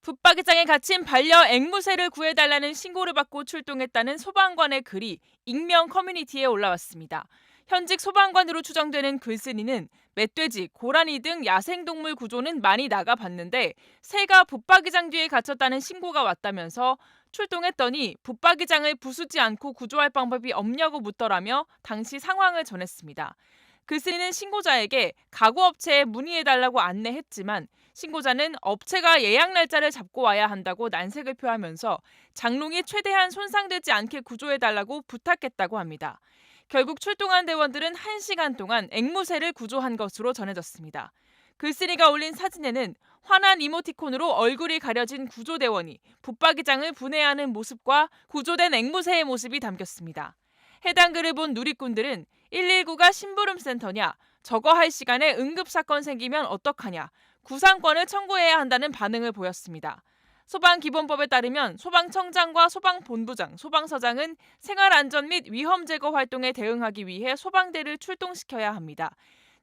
붙박이장에 갇힌 반려 앵무새를 구해달라는 신고를 받고 출동했다는 소방관의 글이 익명 커뮤니티에 올라왔습니다. 현직 소방관으로 추정되는 글쓴이는 멧돼지, 고라니 등 야생동물 구조는 많이 나가봤는데 새가 붙박이장 뒤에 갇혔다는 신고가 왔다면서 출동했더니 붙박이장을 부수지 않고 구조할 방법이 없냐고 묻더라며 당시 상황을 전했습니다. 글쓴이는 신고자에게 가구업체에 문의해달라고 안내했지만 신고자는 업체가 예약 날짜를 잡고 와야 한다고 난색을 표하면서 장롱이 최대한 손상되지 않게 구조해달라고 부탁했다고 합니다. 결국 출동한 대원들은 1시간 동안 앵무새를 구조한 것으로 전해졌습니다. 글쓴이가 올린 사진에는 화난 이모티콘으로 얼굴이 가려진 구조대원이 붙박이장을 분해하는 모습과 구조된 앵무새의 모습이 담겼습니다. 해당 글을 본 누리꾼들은 119가 심부름센터냐, 저거 할 시간에 응급사건 생기면 어떡하냐, 구상권을 청구해야 한다는 반응을 보였습니다. 소방기본법에 따르면 소방청장과 소방본부장, 소방서장은 생활안전 및 위험 제거 활동에 대응하기 위해 소방대를 출동시켜야 합니다.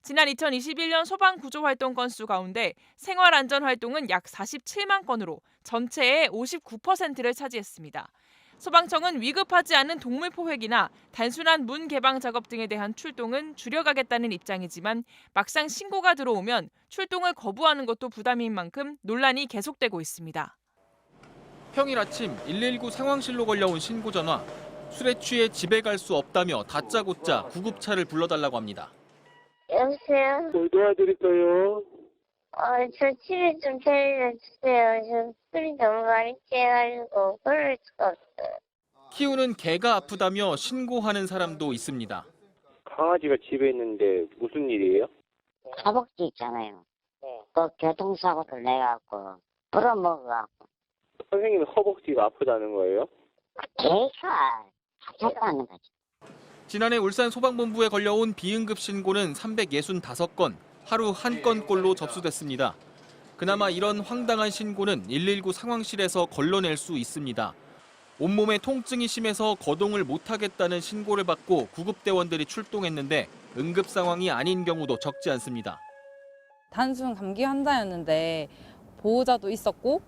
지난 2021년 소방구조활동 건수 가운데 생활안전활동은 약 47만 건으로 전체의 59%를 차지했습니다. 소방청은 위급하지 않은 동물 포획이나 단순한 문 개방 작업 등에 대한 출동은 줄여가겠다는 입장이지만 막상 신고가 들어오면 출동을 거부하는 것도 부담인 만큼 논란이 계속되고 있습니다. 평일 아침 119 상황실로 걸려온 신고 전화. 술에 취해 집에 갈 수 없다며 다짜고짜 구급차를 불러달라고 합니다. 여보세요? 뭘 도와드릴까요? 저 집에 좀 데려주세요. 저 술이 너무 많이 취해가지고 그럴 수가 없어요. 키우는 개가 아프다며 신고하는 사람도 있습니다. 강아지가 집에 있는데 무슨 일이에요? 허벅지 있잖아요. 그 교통사고를 내갖고 불어먹어갖고 선생님은 허벅지가 아프다는 거예요? 개가 잡혀가는 거지. 지난해 울산 소방본부에 걸려온 비응급 신고는 365건, 하루 한 건꼴로 접수됐습니다. 그나마 이런 황당한 신고는 119 상황실에서 걸러낼 수 있습니다. 온몸에 통증이 심해서 거동을 못하겠다는 신고를 받고 구급대원들이 출동했는데 응급 상황이 아닌 경우도 적지 않습니다. 단순 감기 환자였는데 보호자도 있었고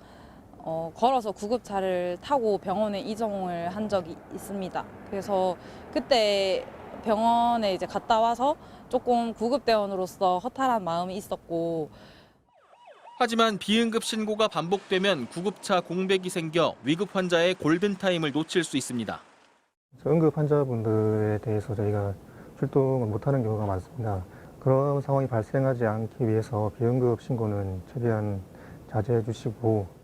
걸어서 구급차를 타고 병원에 이송을 한 적이 있습니다. 그래서 그때 병원에 이제 갔다 와서 조금 구급대원으로서 허탈한 마음이 있었고, 하지만 비응급 신고가 반복되면 구급차 공백이 생겨 위급 환자의 골든타임을 놓칠 수 있습니다. 응급 환자분들에 대해서 저희가 출동을 못하는 경우가 많습니다. 그런 상황이 발생하지 않기 위해서 비응급 신고는 최대한 자제해 주시고,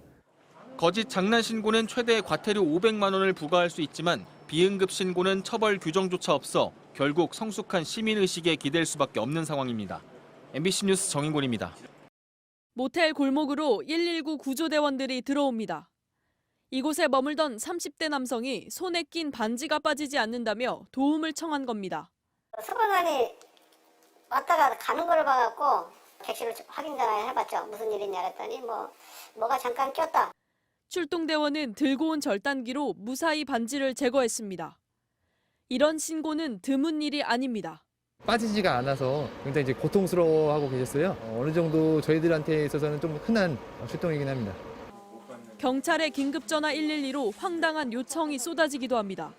거짓 장난 신고는 최대 과태료 500만 원을 부과할 수 있지만 비응급 신고는 처벌 규정조차 없어 결국 성숙한 시민의식에 기댈 수밖에 없는 상황입니다. MBC 뉴스 정인곤입니다. 모텔 골목으로 119 구조대원들이 들어옵니다. 이곳에 머물던 30대 남성이 손에 낀 반지가 빠지지 않는다며 도움을 청한 겁니다. 소방관이 왔다가 가는 걸 봐갖고 객실을 확인 전화를 해봤죠. 무슨 일이냐 했더니 뭐가 잠깐 꼈다. 출동대원은 들고 온 절단기로 무사히 반지를 제거했습니다. 이런 신고는 드문 일이 아닙니다. 빠지지가 않아서 굉장히 이제 고통스러워하고 계셨어요. 어느 정도 저희들한테 있어서는 좀 흔한 출동이긴 합니다. 경찰의 긴급전화 112로 황당한 요청이 쏟아지기도 합니다.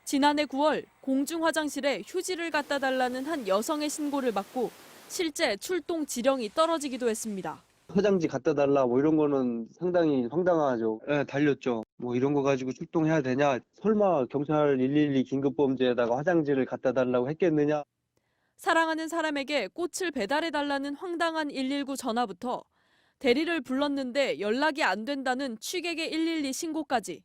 지난해 9월 공중 화장실에 휴지를 갖다 달라는 한 여성의 신고를 받고 실제 출동 지령이 떨어지기도 했습니다. 화장지 갖다 달라 뭐 이런 거는 상당히 황당하죠. 네, 달렸죠. 뭐 이런 거 가지고 출동해야 되냐? 설마 경찰 112 긴급범죄에다가 화장지를 갖다 달라고 했겠느냐? 사랑하는 사람에게 꽃을 배달해달라는 황당한 119 전화부터 대리를 불렀는데 연락이 안 된다는 취객의 112 신고까지.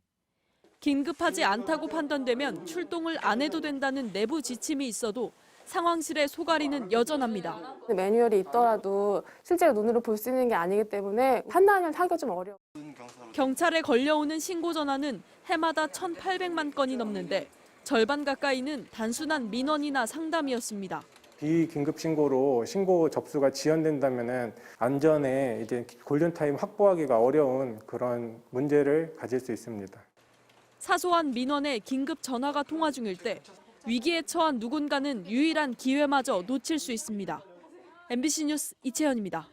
긴급하지 않다고 판단되면 출동을 안 해도 된다는 내부 지침이 있어도 상황실의 소갈이는 여전합니다. 매뉴얼이 있더라도 실제로 눈으로 볼 수 있는 게 아니기 때문에 판단을 하기가 좀 어려워요. 경찰에 걸려오는 신고 전화는 해마다 1,800만 건이 넘는데 절반 가까이는 단순한 민원이나 상담이었습니다. 비긴급 신고로 신고 접수가 지연된다면은 안전에 이제 골든타임 확보하기가 어려운 그런 문제를 가질 수 있습니다. 사소한 민원에 긴급 전화가 통화 중일 때 위기에 처한 누군가는 유일한 기회마저 놓칠 수 있습니다. MBC 뉴스 이채연입니다.